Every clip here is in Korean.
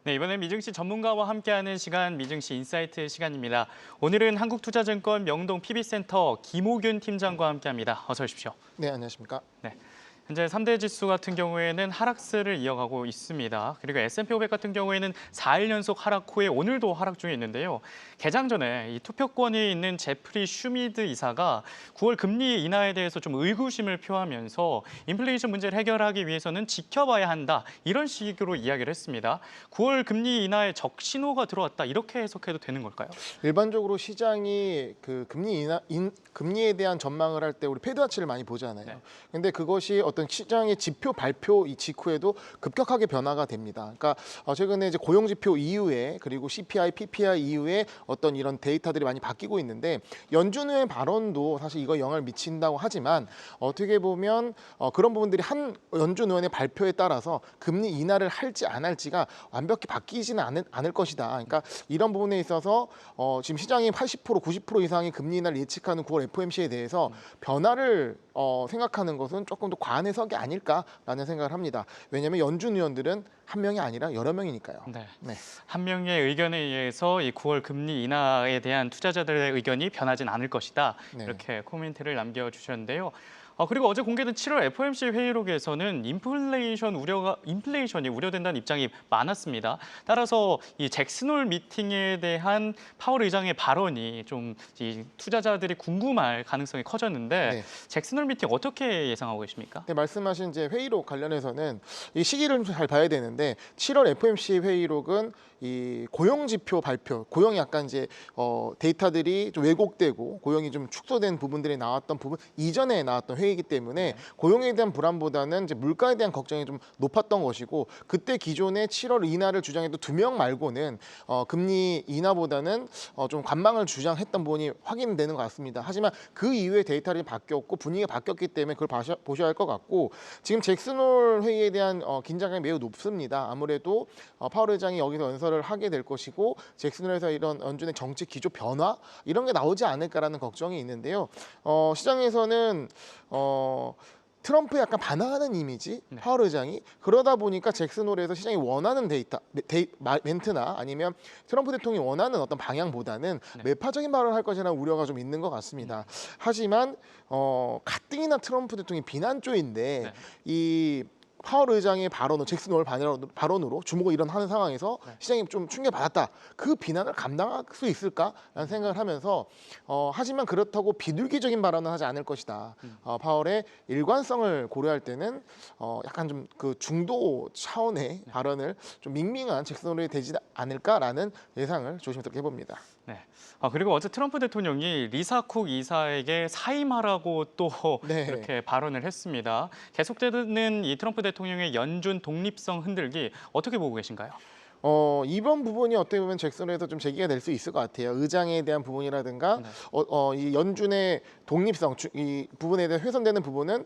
네, 이번엔 미증시 전문가와 함께하는 시간 미증시 인사이트 시간입니다. 오늘은 한국투자증권 명동 PB센터 김호균 팀장과 함께합니다. 어서 오십시오. 네, 안녕하십니까. 네. 현재 3대 지수 같은 경우에는 하락세를 이어가고 있습니다. 그리고 S&P 500 같은 경우에는 4일 연속 하락 후에 오늘도 하락 중에 있는데요. 개장 전에 이 투표권이 있는 제프리 슈미드 이사가 9월 금리 인하에 대해서 좀 의구심을 표하면서 인플레이션 문제를 해결하기 위해서는 지켜봐야 한다. 이런 식으로 이야기를 했습니다. 9월 금리 인하에 적신호가 들어왔다. 이렇게 해석해도 되는 걸까요? 일반적으로 시장이 그 금리에 대한 전망을 할 때 우리 페드 와치를 많이 보잖아요. 네. 근데 그것이 어떤 시장의 지표 발표 이 직후에도 급격하게 변화가 됩니다. 그러니까 최근에 이제 고용 지표 이후에 그리고 CPI, PPI 이후에 어떤 이런 데이터들이 많이 바뀌고 있는데 연준 의의 발언도 사실 이거 영향을 미친다고 하지만 어떻게 보면 그런 부분들이 한 연준 의원의 발표에 따라서 금리 인하를 할지 안 할지가 완벽히 바뀌지는 않을 것이다. 그러니까 이런 부분에 있어서 지금 시장이 80% 90% 이상의 금리 인하를 예측하는 9월 FOMC에 대해서 변화를 생각하는 것은 조금 더 과한 해석이 아닐까라는 생각을 합니다. 왜냐하면 연준 의원들은 한 명이 아니라 여러 명이니까요. 네. 네. 한 명의 의견에 의해서 이 9월 금리 인하에 대한 투자자들의 의견이 변하진 않을 것이다. 네. 이렇게 코멘트를 남겨주셨는데요. 그리고 어제 공개된 7월 FOMC 회의록에서는 인플레이션이 우려된다는 입장이 많았습니다. 따라서 이 잭슨홀 미팅에 대한 파월 의장의 발언이 좀 이 투자자들이 궁금할 가능성이 커졌는데 네. 잭슨홀 미팅 어떻게 예상하고 계십니까? 네, 말씀하신 이제 회의록 관련해서는 이 시기를 좀 잘 봐야 되는데 7월 FOMC 회의록은 이 고용 지표 발표, 고용이 약간 이제 데이터들이 좀 왜곡되고 고용이 좀 축소된 부분들이 나왔던 부분 이전에 나왔던 회의이기 때문에 고용에 대한 불안보다는 이제 물가에 대한 걱정이 좀 높았던 것이고 그때 기존에 7월 인하를 주장했던 2명 말고는 금리 인하보다는 좀 관망을 주장했던 부분이 확인되는 것 같습니다. 하지만 그 이후에 데이터를 바뀌었고 분위기가 바뀌었기 때문에 그걸 보셔야 할 것 같고 지금 잭슨홀 회의에 대한 긴장감이 매우 높습니다. 아무래도 파월 의장이 여기서 연설을 하게 될 것이고 잭슨홀에서 이런 연준의 정책 기조 변화 이런 게 나오지 않을까라는 걱정이 있는데요. 시장에서는 트럼프에 약간 반항하는 이미지, 파월 의장이 그러다 보니까 잭슨홀에서 시장이 원하는 멘트나 아니면 트럼프 대통령이 원하는 어떤 방향보다는 매파적인 발언을 할 것이라는 우려가 좀 있는 것 같습니다. 하지만 가뜩이나 트럼프 대통령이 비난조인데 이 파월 의장의 잭슨홀 발언으로 주목을 일어나는 상황에서 시장이 좀 충격받았다. 그 비난을 감당할 수 있을까라는 생각을 하면서 하지만 그렇다고 비둘기적인 발언은 하지 않을 것이다. 파월의 일관성을 고려할 때는 약간 좀 그 중도 차원의 발언을 좀 밍밍한 잭슨홀이 되지 않을까라는 예상을 조심스럽게 해봅니다. 네. 그리고 어제 트럼프 대통령이 리사 쿡 이사에게 사임하라고 또 이렇게 발언을 했습니다. 계속되는 이 트럼프 대통령의 연준 독립성 흔들기 어떻게 보고 계신가요? 이번 부분이 어떻게 보면 잭슨홀에서 좀 제기가 될 수 있을 것 같아요. 의장에 대한 부분이라든가 이 연준의 독립성 이 부분에 대해 훼손되는 부분은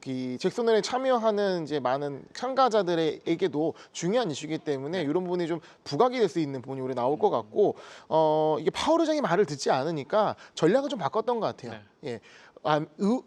이 잭슨홀에 참여하는 이제 많은 참가자들에게도 중요한 이슈이기 때문에 이런 부분이 좀 부각이 될 수 있는 부분이 우리 나올 것 같고 이게 파월 의장이 말을 듣지 않으니까 전략을 좀 바꿨던 것 같아요. 예.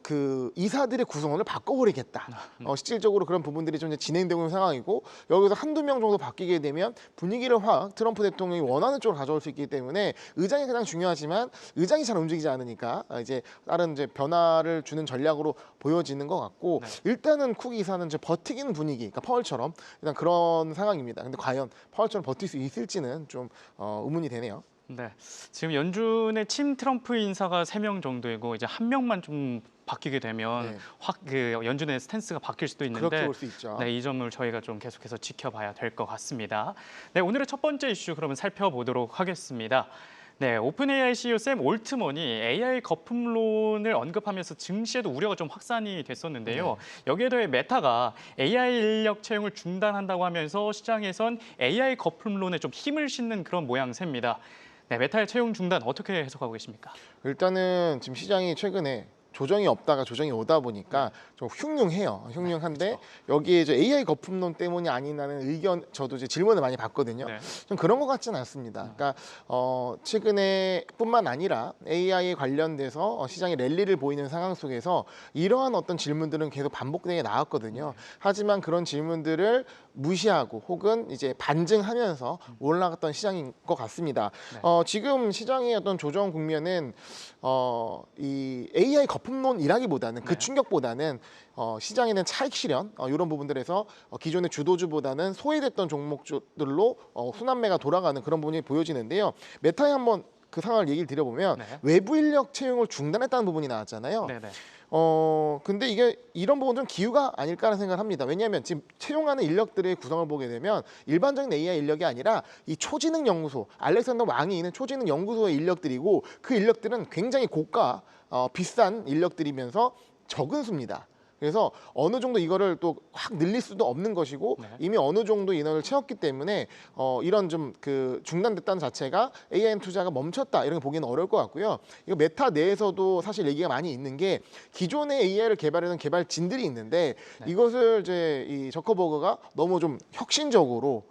그 이사들의 구성원을 바꿔버리겠다. 실질적으로 그런 부분들이 좀 이제 진행되고 있는 상황이고 여기서 한두 명 정도 바뀌게 되면 분위기를 확 트럼프 대통령이 원하는 쪽으로 가져올 수 있기 때문에 의장이 가장 중요하지만 의장이 잘 움직이지 않으니까 이제 다른 이제 변화를 주는 전략으로 보여지는 것 같고 일단은 쿡 이사는 이제 버티기는 분위기, 그러니까 파월처럼 일단 그런 상황입니다. 근데 과연 파월처럼 버틸 수 있을지는 좀 의문이 되네요. 네, 지금 연준의 친 트럼프 인사가 3명 정도이고 이제 한 명만 좀 바뀌게 되면 확 그 연준의 스탠스가 바뀔 수도 있는데 그렇게 볼 수 있죠. 네, 이 점을 저희가 좀 계속해서 지켜봐야 될 것 같습니다. 네, 오늘의 첫 번째 이슈 그러면 살펴보도록 하겠습니다. 네, 오픈 AI CEO 샘 올트먼이 AI 거품론을 언급하면서 증시에도 우려가 좀 확산이 됐었는데요. 여기에 더해 메타가 AI 인력 채용을 중단한다고 하면서 시장에선 AI 거품론에 좀 힘을 싣는 그런 모양새입니다. 네, 메타의 채용 중단 어떻게 해석하고 계십니까? 일단은 지금 시장이 최근에 조정이 없다가 조정이 오다 보니까 좀 흉흉해요. 흉흉한데 여기에 이제 AI 거품론 때문이 아니라는 의견 저도 이제 질문을 많이 받거든요. 네. 좀 그런 것 같지는 않습니다. 그러니까 최근에뿐만 아니라 AI 관련돼서 시장이 랠리를 보이는 상황 속에서 이러한 어떤 질문들은 계속 반복되게 나왔거든요. 하지만 그런 질문들을 무시하고 혹은 이제 반증하면서 올라갔던 시장인 것 같습니다. 네. 지금 시장의 어떤 조정 국면은 이 AI 거품론이라기보다는 그 네. 충격보다는 시장에는 차익 실현 이런 부분들에서 기존의 주도주보다는 소외됐던 종목들로 순환매가 돌아가는 그런 부분이 보여지는데요. 메타에 한번 그 상황을 얘기를 드려보면 네. 외부 인력 채용을 중단했다는 부분이 나왔잖아요. 네네. 근데 이게 이런 부분은 기우가 아닐까라는 생각을 합니다. 왜냐하면 지금 채용하는 인력들의 구성을 보게 되면 일반적인 AI 인력이 아니라 이 초지능 연구소, 알렉산더 왕이 있는 초지능 연구소의 인력들이고 그 인력들은 굉장히 고가, 비싼 인력들이면서 적은 수입니다. 그래서 어느 정도 이거를 또 확 늘릴 수도 없는 것이고 네. 이미 어느 정도 인원을 채웠기 때문에 이런 좀 그 중단됐다는 자체가 AI 투자가 멈췄다 이런 거 보기는 어려울 것 같고요. 이거 메타 내에서도 사실 얘기가 많이 있는 게 기존의 AI를 개발하는 개발진들이 있는데 네. 이것을 이제 이 저커버그가 너무 좀 혁신적으로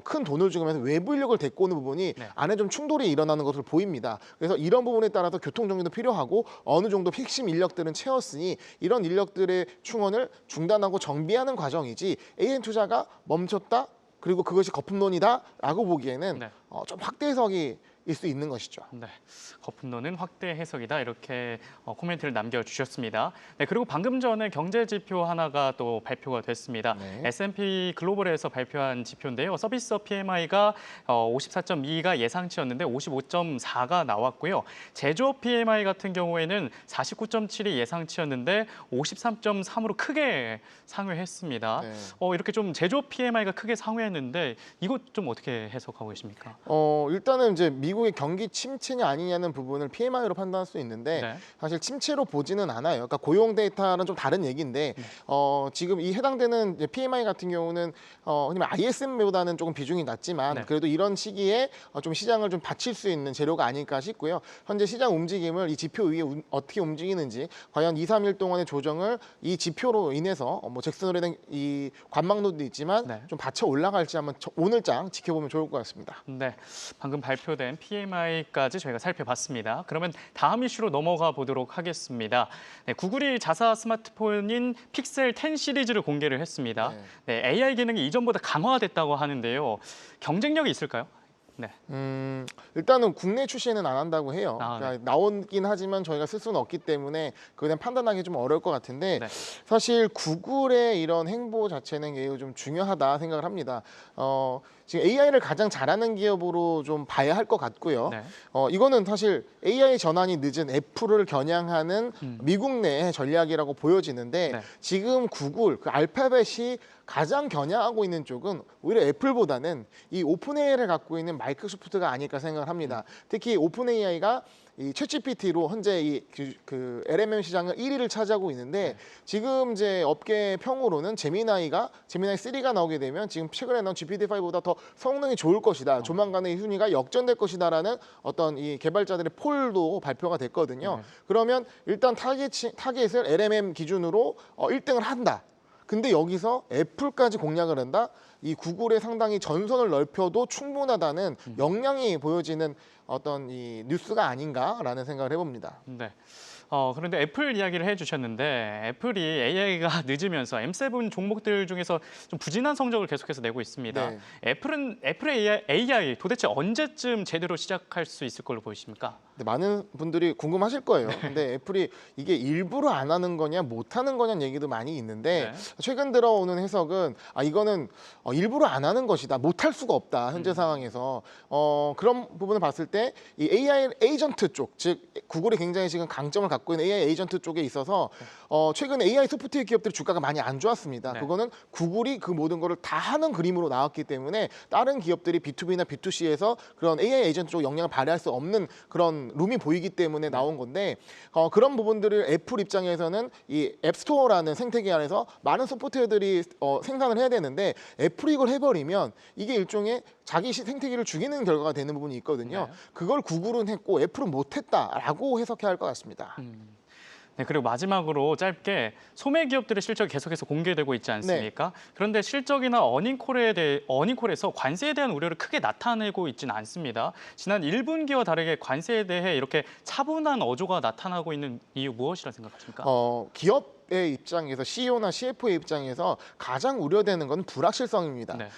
큰 돈을 주면서 외부 인력을 데리고 오는 부분이 네. 안에 좀 충돌이 일어나는 것으로 보입니다. 그래서 이런 부분에 따라서 교통 정리도 필요하고 어느 정도 핵심 인력들은 채웠으니 이런 인력들의 충원을 중단하고 정비하는 과정이지 AI 투자가 멈췄다 그리고 그것이 거품론이다라고 보기에는 네. 좀 확대 해석이 일 수 있는 것이죠. 네, 거품론은 확대 해석이다 이렇게 코멘트를 남겨주셨습니다. 네, 그리고 방금 전에 경제 지표 하나가 또 발표가 됐습니다. 네. S&P 글로벌에서 발표한 지표인데요. 서비스업 PMI가 54.2가 예상치였는데 55.4가 나왔고요. 제조업 PMI 같은 경우에는 49.7이 예상치였는데 53.3으로 크게 상회했습니다. 네. 이렇게 좀 제조업 PMI가 크게 상회했는데 이것 좀 어떻게 해석하고 계십니까? 일단은 이제 미국의 경기 침체냐 아니냐는 부분을 PMI로 판단할 수 있는데 네. 사실 침체로 보지는 않아요. 그러니까 고용 데이터는 좀 다른 얘기인데 지금 이 해당되는 이제 PMI 같은 경우는 ISM보다는 조금 비중이 낮지만 네. 그래도 이런 시기에 좀 시장을 좀 받칠 수 있는 재료가 아닐까 싶고요. 현재 시장 움직임을 이 지표 위에 어떻게 움직이는지 과연 2, 3일 동안의 조정을 이 지표로 인해서 뭐 잭슨홀에 이 관망론도 있지만 네. 좀 받쳐 올라갈지 한번 오늘장 지켜보면 좋을 것 같습니다. 네, 방금 발표된 PMI까지 저희가 살펴봤습니다. 그러면 다음 이슈로 넘어가 보도록 하겠습니다. 네, 구글이 자사 스마트폰인 픽셀 10 시리즈를 공개를 했습니다. 네, AI 기능이 이전보다 강화됐다고 하는데요. 경쟁력이 있을까요? 네, 일단은 국내 출시는 안 한다고 해요. 아, 그러니까 나오긴 하지만 저희가 쓸 수는 없기 때문에 그냥 판단하기 좀 어려울 것 같은데 네. 사실 구글의 이런 행보 자체는 매우 좀 중요하다 생각을 합니다. 지금 AI를 가장 잘하는 기업으로 좀 봐야 할 것 같고요. 네. 이거는 사실 AI 전환이 늦은 애플을 겨냥하는 미국 내 전략이라고 보여지는데 네. 지금 구글, 그 알파벳이 가장 겨냥하고 있는 쪽은 오히려 애플보다는 이 오픈 AI를 갖고 있는 마이크로소프트가 아닐까 생각을 합니다. 특히 오픈 AI가 이 챗GPT로 현재 그 LMM 시장을 1위를 차지하고 있는데 지금 이제 업계 평으로는 제미나이 3가 나오게 되면 지금 최근에 나온 GPT-5보다 더 성능이 좋을 것이다. 조만간에 이 순위가 역전될 것이다라는 어떤 이 개발자들의 폴도 발표가 됐거든요. 그러면 일단 타겟을 LMM 기준으로 1등을 한다. 근데 여기서 애플까지 공략을 한다? 이 구글에 상당히 전선을 넓혀도 충분하다는 역량이 보여지는 어떤 이 뉴스가 아닌가라는 생각을 해봅니다. 네. 그런데 애플 이야기를 해주셨는데 애플이 AI가 늦으면서 M7 종목들 중에서 좀 부진한 성적을 계속해서 내고 있습니다. 네. 애플의 AI 도대체 언제쯤 제대로 시작할 수 있을 걸로 보이십니까? 많은 분들이 궁금하실 거예요. 근데 애플이 이게 일부러 안 하는 거냐 못 하는 거냐는 얘기도 많이 있는데 최근 들어오는 해석은 이거는 일부러 안 하는 것이다. 못 할 수가 없다. 현재 상황에서 그런 부분을 봤을 때 이 AI 에이전트 쪽, 즉 구글이 굉장히 지금 강점을 갖고 있는 AI 에이전트 쪽에 있어서 최근 AI 소프트웨어 기업들의 주가가 많이 안 좋았습니다. 네. 그거는 구글이 그 모든 거를 다 하는 그림으로 나왔기 때문에 다른 기업들이 B2B나 B2C에서 그런 AI 에이전트 쪽 역량을 발휘할 수 없는 그런 룸이 보이기 때문에 나온 건데 그런 부분들을 애플 입장에서는 이 앱스토어라는 생태계 안에서 많은 소프트웨어들이 생산을 해야 되는데 애플이 이걸 해버리면 이게 일종의 자기 생태계를 죽이는 결과가 되는 부분이 있거든요. 네. 그걸 구글은 했고 애플은 못했다라고 해석해야 할 것 같습니다. 네, 그리고 마지막으로 짧게 소매 기업들의 실적이 계속해서 공개되고 있지 않습니까? 그런데 실적이나 어닝콜에서 관세에 대한 우려를 크게 나타내고 있지는 않습니다. 지난 1분기와 다르게 관세에 대해 이렇게 차분한 어조가 나타나고 있는 이유 무엇이라 생각하십니까? 기업의 입장에서 CEO나 CFO의 입장에서 가장 우려되는 건 불확실성입니다. 네.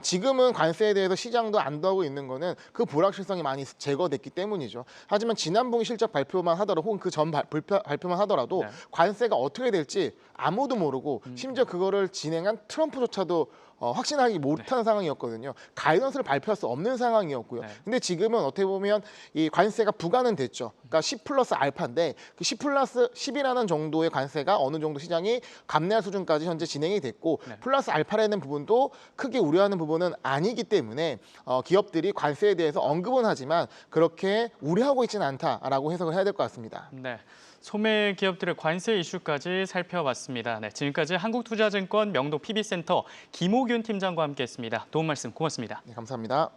지금은 관세에 대해서 시장도 안도하고 있는 거는 그 불확실성이 많이 제거됐기 때문이죠. 하지만 지난 분기 실적 발표만 하더라도 혹은 그 전 발표만 하더라도 네. 관세가 어떻게 될지 아무도 모르고 심지어 그거를 진행한 트럼프조차도 확신하기 못한 상황이었거든요. 가이던스를 발표할 수 없는 상황이었고요. 네. 근데 지금은 어떻게 보면 이 관세가 부과는 됐죠. 그러니까 10 플러스 알파인데 그 10 플러스 10이라는 정도의 관세가 어느 정도 시장이 감내할 수준까지 현재 진행이 됐고 네. 플러스 알파라는 부분도 크게 우려하는 부분은 아니기 때문에 기업들이 관세에 대해서 언급은 하지만 그렇게 우려하고 있지는 않다라고 해석을 해야 될 것 같습니다. 네. 소매 기업들의 관세 이슈까지 살펴봤습니다. 네, 지금까지 한국투자증권 명도 PB센터 김호균 팀장과 함께했습니다. 도움 말씀 고맙습니다. 네, 감사합니다.